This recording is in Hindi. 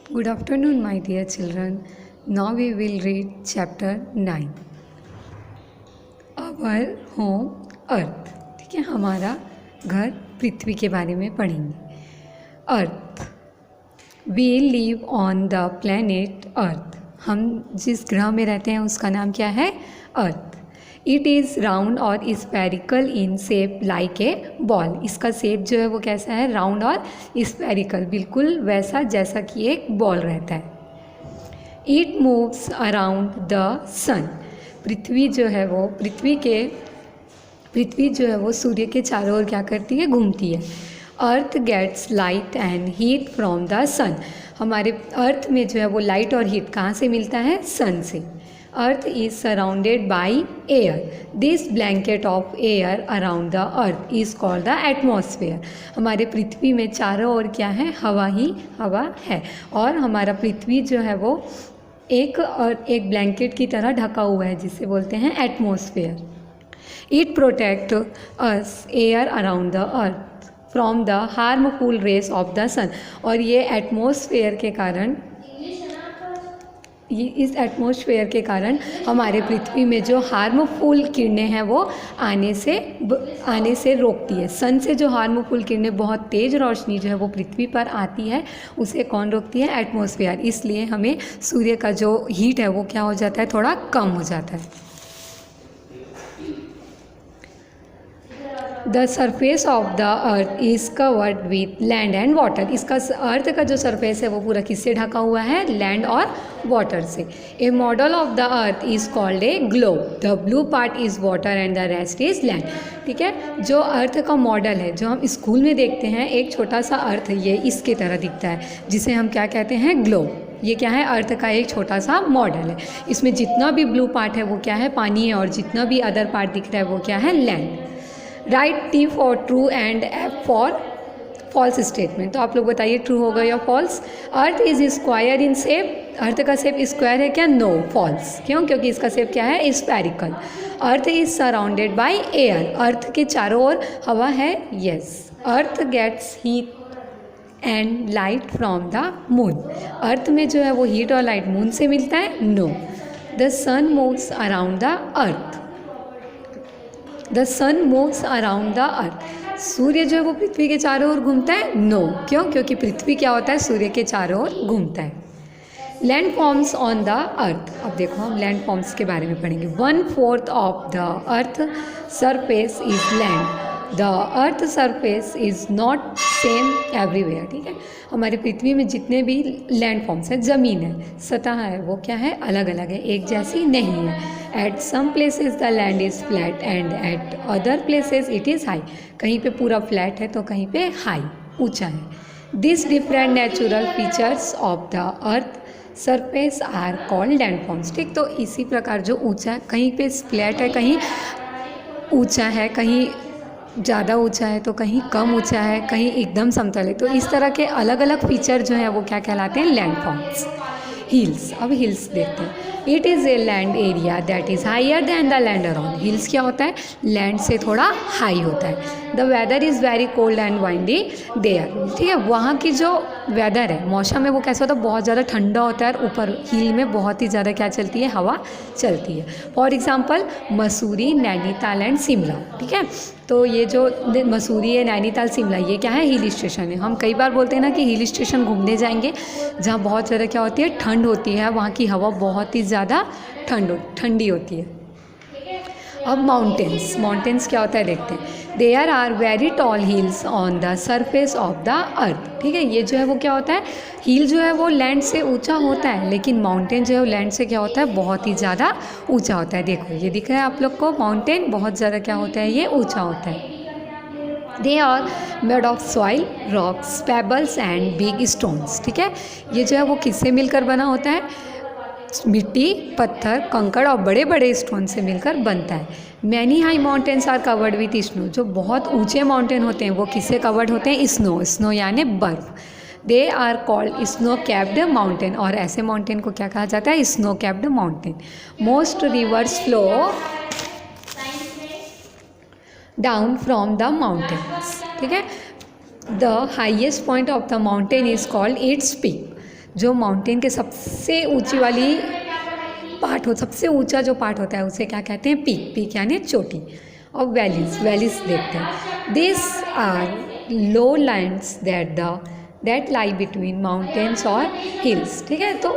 Good afternoon, my dear children. Now we will read chapter 9. Our home Earth. ठीक है, हमारा घर पृथ्वी के बारे में पढ़ेंगे. Earth. We live on the planet Earth. हम जिस ग्रह में रहते हैं उसका नाम क्या है? Earth. इट इज़ राउंड और spherical in shape like a ball. इसका शेप जो है वो कैसा है? राउंड और स्फेरिकल, बिल्कुल वैसा जैसा कि एक बॉल रहता है. इट मूव्स अराउंड द सन. पृथ्वी जो है वो सूर्य के चारों ओर क्या करती है? घूमती है. Earth gets light and heat from the sun. हमारे अर्थ में जो है वो लाइट और हीट कहाँ से मिलता है? सन से. Earth is surrounded by air. This blanket of air around the earth is called the atmosphere. हमारे पृथ्वी में चारों ओर क्या है? हवा ही हवा है. और हमारा पृथ्वी जो है वो एक ब्लैंकेट की तरह ढका हुआ है जिसे बोलते हैं atmosphere. It protect us air around the earth from the harmful rays of the sun. और ये एटमॉस्फेयर के कारण इस एटमॉस्फेयर के कारण हमारे पृथ्वी में जो हार्मफुल किरणें हैं वो आने से रोकती है. सन से जो हार्मफुल किरणें, बहुत तेज़ रोशनी जो है वो पृथ्वी पर आती है, उसे कौन रोकती है? एटमॉस्फेयर. इसलिए हमें सूर्य का जो हीट है वो क्या हो जाता है? थोड़ा कम हो जाता है. The surface of the earth is covered with land and water. इसका अर्थ का जो सरफेस है वो पूरा किससे ढका हुआ है? लैंड और वाटर से. A model of the earth is called a globe. The blue part is water and the rest is land. ठीक है, जो अर्थ का मॉडल है, जो हम स्कूल में देखते हैं, एक छोटा सा अर्थ ये इसके तरह दिखता है, जिसे हम क्या कहते हैं? ग्लोब. ये क्या है? अर्थ का एक छोटा सा मॉडल है. इसमें जितना भी ब्लू पार्ट है वो क्या है? पानी है. और जितना भी अदर पार्ट दिख रहा है वो क्या है? Land. Right T for true and F for false statement. तो आप लोग बताइए, ट्रू होगा या false? Earth is square in shape. Earth का शेप स्क्वायर है क्या? No, false. क्यों? क्योंकि इसका शेप क्या है? Spherical. Earth is surrounded by air. Earth के चारों ओर हवा है. Yes. Earth gets heat and light from the moon. Earth में जो है वो हीट और लाइट मून से मिलता है? No. The sun moves around the earth. The sun moves around the earth. सूर्य जो है वो पृथ्वी के चारों ओर घूमता है? नो. क्यों? क्योंकि पृथ्वी क्या होता है? सूर्य के चारों ओर घूमता है. Land forms on the earth. अब देखो हम लैंड फॉर्म्स के बारे में पढ़ेंगे. 1/4 of the earth surface is land. The earth surface is not same everywhere. ठीक है, हमारे पृथ्वी में जितने भी लैंड फॉर्म्स हैं, ज़मीन है, सतह है, वो क्या है? अलग अलग है, एक जैसी नहीं है. At some places the land is flat and at other places it is high. कहीं पे पूरा फ्लैट है तो कहीं पे हाई, ऊंचा है. This different natural features of the earth surface are called land forms. ठीक, तो इसी प्रकार जो ऊंचा है, कहीं पे फ्लैट है, कहीं ऊंचा है, कहीं ज़्यादा ऊंचा है तो कहीं कम ऊंचा है, कहीं एकदम समतल है, तो इस तरह के अलग अलग फीचर जो है वो क्या कहलाते हैं? Land forms. हिल्स. अब हिल्स देखते हैं. It is a land area that is higher than the land around. Hills क्या होता है? लैंड से थोड़ा हाई होता है. The weather is very cold and windy there. ठीक है, वहाँ की जो वेदर है, मौसम है, वो कैसा होता है? बहुत ज़्यादा ठंडा होता है. और ऊपर हिल में बहुत ही ज़्यादा क्या चलती है? हवा चलती है. For example Mussoorie, Nainital and Shimla. ठीक है, तो ये जो मसूरी है, नैनीताल, शिमला, ये क्या है? हिल स्टेशन है. हम कई बार बोलते हैं ना कि हिल स्टेशन घूमने जाएंगे जहाँ बहुत ज़्यादा क्या होती है? ठंड होती है. वहाँ की हवा बहुत ही ज़्यादा ठंडी होती है. अब माउंटेन्स. माउंटेन्स क्या होता है देखते हैं. There are very tall hills on the surface of the earth. ठीक है, ये जो है वो क्या होता है? हिल जो है वो लैंड से ऊंचा होता है, लेकिन माउंटेन जो है वो लैंड से क्या होता है? बहुत ही ज़्यादा ऊंचा होता है. देखो ये दिख रहा है आप लोग को, माउंटेन बहुत ज़्यादा क्या होता है? ये ऊंचा होता है. They are made of soil, rocks, pebbles and big stones. ठीक है, ये जो है वो किससे मिलकर बना होता है? मिट्टी, पत्थर, कंकड़ और बड़े बड़े स्टोन से मिलकर बनता है. Many high mountains are covered with snow. जो बहुत ऊंचे माउंटेन होते हैं वो किससे कवर्ड होते हैं? स्नो. स्नो यानी बर्फ. They are called snow capped mountain. और ऐसे माउंटेन को क्या कहा जाता है? Snow capped mountain. Most rivers flow down from the mountains. ठीक है, the highest point of the mountain is called its peak. जो माउंटेन के सबसे ऊंची वाली पार्ट हो, सबसे ऊंचा जो पार्ट होता है उसे क्या कहते हैं? पीक। पीक यानी चोटी। और वैलीज, वैलीज देखते हैं। This are low lands that lie between mountains और हिल्स। ठीक है, तो